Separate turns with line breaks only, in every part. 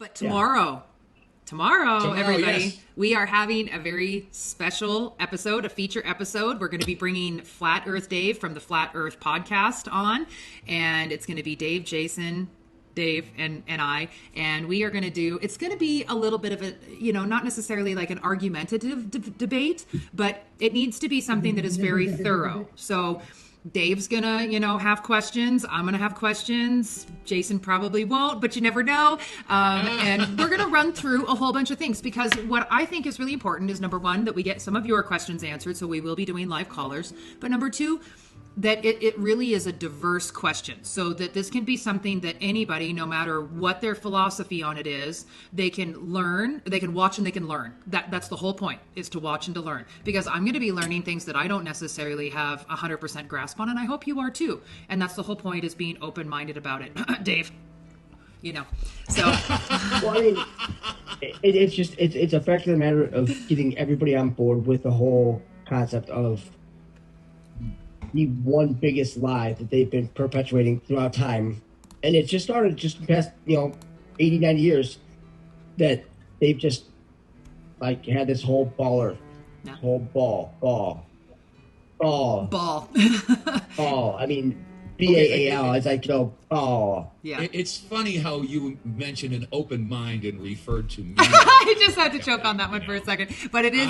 But tomorrow, everybody,
yes.
we are having a very special episode, a feature episode. We're going to be bringing Flat Earth Dave from the Flat Earth podcast on, and it's going to be Dave, Jason, Dave, and I, and we are going to do, it's going to be a little bit of a, not necessarily like an argumentative debate, but it needs to be something that is very thorough. So Dave's gonna, have questions. I'm gonna have questions. Jason probably won't, but you never know. And we're gonna run through a whole bunch of things, because what I think is really important is, number one, that we get some of your questions answered. So we will be doing live callers. But number two, that it really is a diverse question, so that this can be something that anybody, no matter what their philosophy on it is, they can learn, they can watch, and they can learn. That's the whole point, is to watch and to learn, because I'm going to be learning things that I don't necessarily have 100% grasp on, and I hope you are too. And that's the whole point, is being open-minded about it. Dave, so.
Well, I mean, it's a fact of the matter of getting everybody on board with the whole concept of the one biggest lie that they've been perpetuating throughout time. And it just started just the past, 80, 90 years, that they've just had this whole whole ball. I mean, BAAL. It's like, ball.
Yeah.
It's funny how you mentioned an open mind and referred to me.
I just had to choke on that one for a second. But it is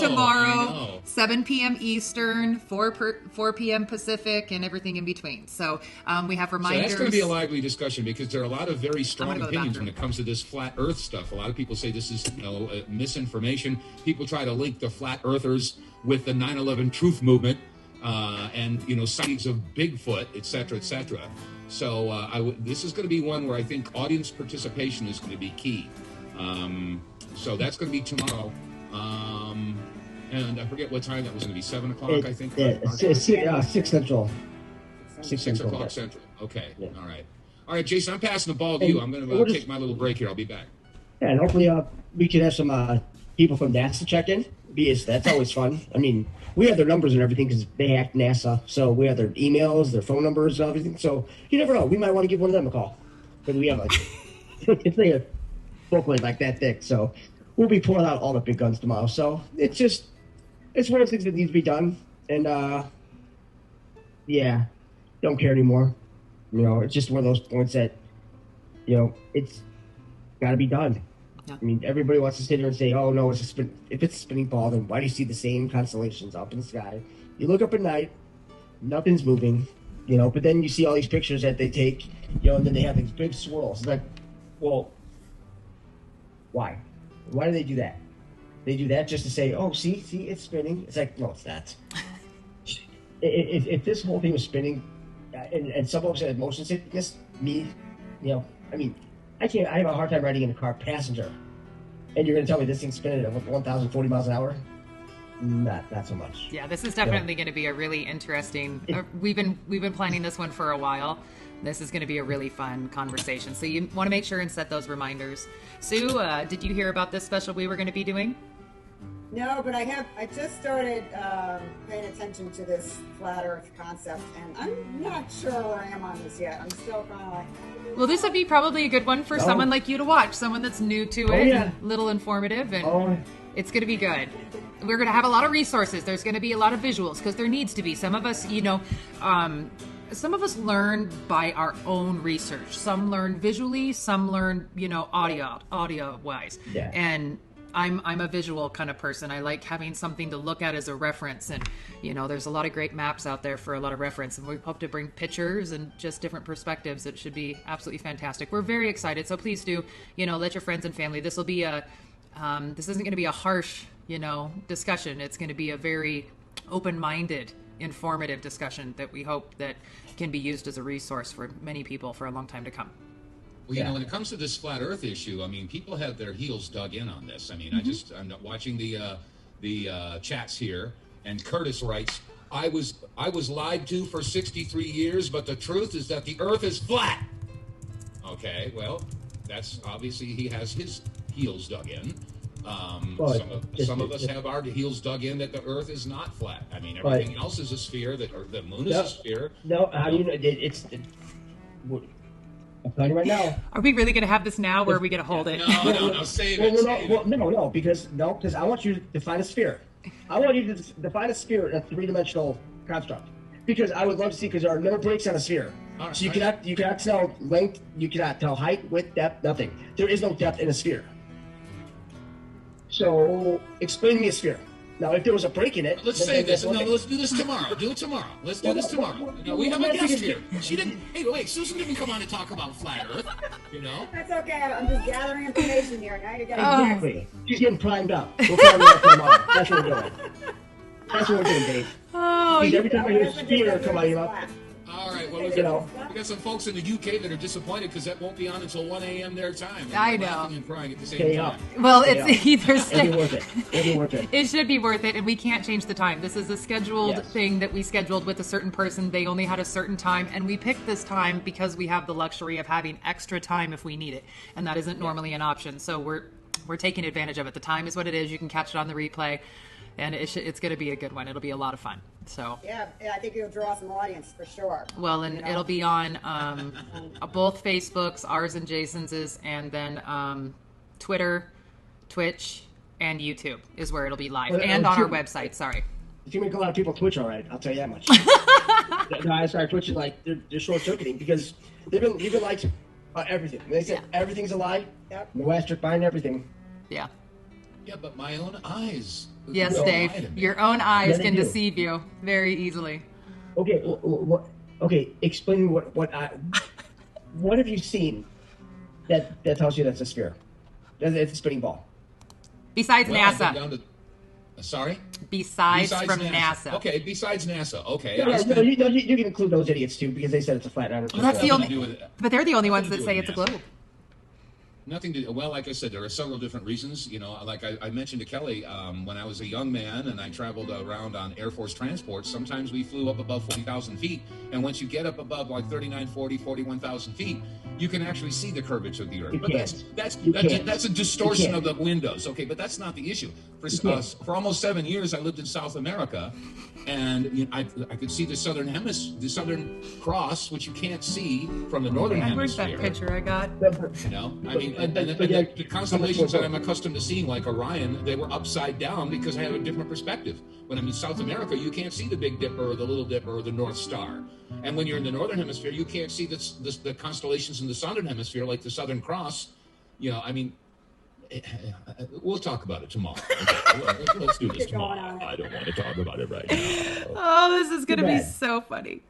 tomorrow, 7 p.m. Eastern, 4 p.m. Pacific, and everything in between. So we have reminders.
So that's going to be a lively discussion, because there are a lot of very strong opinions when it comes to this flat Earth stuff. A lot of people say this is misinformation. People try to link the flat Earthers with the 9/11 truth movement. And sightings of Bigfoot, et cetera, et cetera. So this is going to be one where I think audience participation is going to be key. So that's going to be tomorrow. And I forget what time that was going to be. 7 o'clock, I think.
Yeah, 6 Central.
6 o'clock Central. Okay.
Yeah.
All right, Jason, I'm passing the ball to you. I'm going to take my little break here. I'll be back.
Yeah, and hopefully we can have some people from NASA check in, because that's always fun. I mean, we have their numbers and everything because they hacked NASA. So we have their emails, their phone numbers, and everything. So you never know. We might want to give one of them a call. But we have it's like a booklet like that thick. So we'll be pulling out all the big guns tomorrow. So it's one of the things that needs to be done. And don't care anymore. It's just one of those points that, it's got to be done.
Yeah.
I mean, everybody wants to sit here and say, "Oh no, if it's a spinning ball, then why do you see the same constellations up in the sky? You look up at night, nothing's moving, But then you see all these pictures that they take, and then they have these big swirls. It's like, well, why? Why do they do that? They do that just to say, "Oh, see, it's spinning." It's like, no, it's not. If this whole thing was spinning, and some folks had motion sickness, me, I mean. I have a hard time riding in a car passenger. And you're going to tell me this thing's spinning at 1,040 miles an hour? Not so much.
Yeah, this is definitely going to be a really interesting. We've been planning this one for a while. This is going to be a really fun conversation. So you want to make sure and set those reminders. Sue, did you hear about this special we were going to be doing?
No, but I just started paying attention to this flat Earth concept, and I'm not sure where I am on this yet. I'm still kind of like.
Well, this would be probably a good one for someone like you to watch, someone that's new to it, and a little informative, and it's going to be good. We're going to have a lot of resources. There's going to be a lot of visuals, because there needs to be. Some of us, some of us learn by our own research. Some learn visually, some learn, audio-wise.
Yeah.
And I'm a visual kind of person. I like having something to look at as a reference, and there's a lot of great maps out there for a lot of reference, and we hope to bring pictures and just different perspectives. It should be absolutely fantastic. We're very excited, so please do let your friends and family. This will be this isn't going to be a harsh discussion. It's going to be a very open-minded, informative discussion that we hope that can be used as a resource for many people for a long time to come.
Well, when it comes to this flat Earth issue, I mean, people have their heels dug in on this. I mean, I'm watching the chats here, and Curtis writes, I was lied to for 63 years, but the truth is that the Earth is flat. Okay, well, that's obviously he has his heels dug in. Some of us have our heels dug in that the Earth is not flat. I mean, everything else is a sphere. That or the moon is a sphere.
No, how do you know? telling you right now.
Are we really going to have this now, or are we going to hold it?
No, save it. Save it.
No, because I want you to define a sphere. I want you to define a sphere in a three-dimensional construct. Because I would love to see, because there are no breaks on a sphere.
Right,
so you cannot tell length, you cannot tell height, width, depth, nothing. There is no depth in a sphere. So explain me a sphere. Now, if there was a break in it,
let's say this. No, let's do this tomorrow. Do it tomorrow. Let's do this tomorrow. We have a guest here. She didn't. Hey, wait. Susan didn't come on to talk about flat Earth.
That's okay. I'm just gathering information here. Now you got
exactly. She's getting primed up. We'll prime her up tomorrow. That's what we're doing. That's what we're doing, Dave.
Oh,
every time I hear sphere come out of your mouth.
All right. Well, we got some folks in the UK that are disappointed because that won't be on until 1 a.m. their time.
I know.
Laughing and crying at the same time.
Well, it's either
It'll be worth it. It'll be worth it.
It should be worth it, and we can't change the time. This is a scheduled thing that we scheduled with a certain person. They only had a certain time, and we picked this time because we have the luxury of having extra time if we need it, and that isn't normally an option. So we're taking advantage of it. The time is what it is. You can catch it on the replay. And it's going to be a good one. It'll be a lot of fun. So
yeah, I think it'll draw some audience for sure.
Well, and it'll be on both Facebooks, ours and Jason's is, and then Twitter, Twitch, and YouTube is where it'll be live, and on our website. Sorry.
You make a lot of people Twitch, all right. I'll tell you that much. I started Twitching like they're short-circuiting because they've been like everything. They said everything's a lie.
Yep.
No asterisk behind everything.
Yeah.
Yeah, but my own eyes.
Yes, Dave. Your own eyes can deceive you very easily.
Okay. Okay. Explain what have you seen that tells you that's a sphere? It's a spinning ball.
Besides NASA.
Sorry?
Besides from NASA.
Okay, besides NASA. Okay.
You can include those idiots too because they said it's a flat Earth.
Well, that's the only. But they're the only ones that say it's a globe.
Nothing to. Well, like I said, there are several different reasons. Like I mentioned to Kelly, when I was a young man and I traveled around on Air Force transports, sometimes we flew up above 40,000 feet. And once you get up above like 39, 40, 41,000 feet, you can actually see the curvature of the Earth. But that's a distortion of the windows. Okay, but that's not the issue. For almost 7 years, I lived in South America, and I could see the Southern Cross, which you can't see from the Northern Hemisphere.
Where's that picture I got?
I mean, and the constellations that I'm accustomed to seeing, like Orion, they were upside down because I have a different perspective. When I'm in South America, you can't see the Big Dipper or the Little Dipper or the North Star. And when you're in the Northern Hemisphere, you can't see the constellations in the Southern Hemisphere, like the Southern Cross. I mean, we'll talk about it tomorrow. Okay, let's do this tomorrow. I don't want to talk about it right now.
Oh, this is going to be so funny.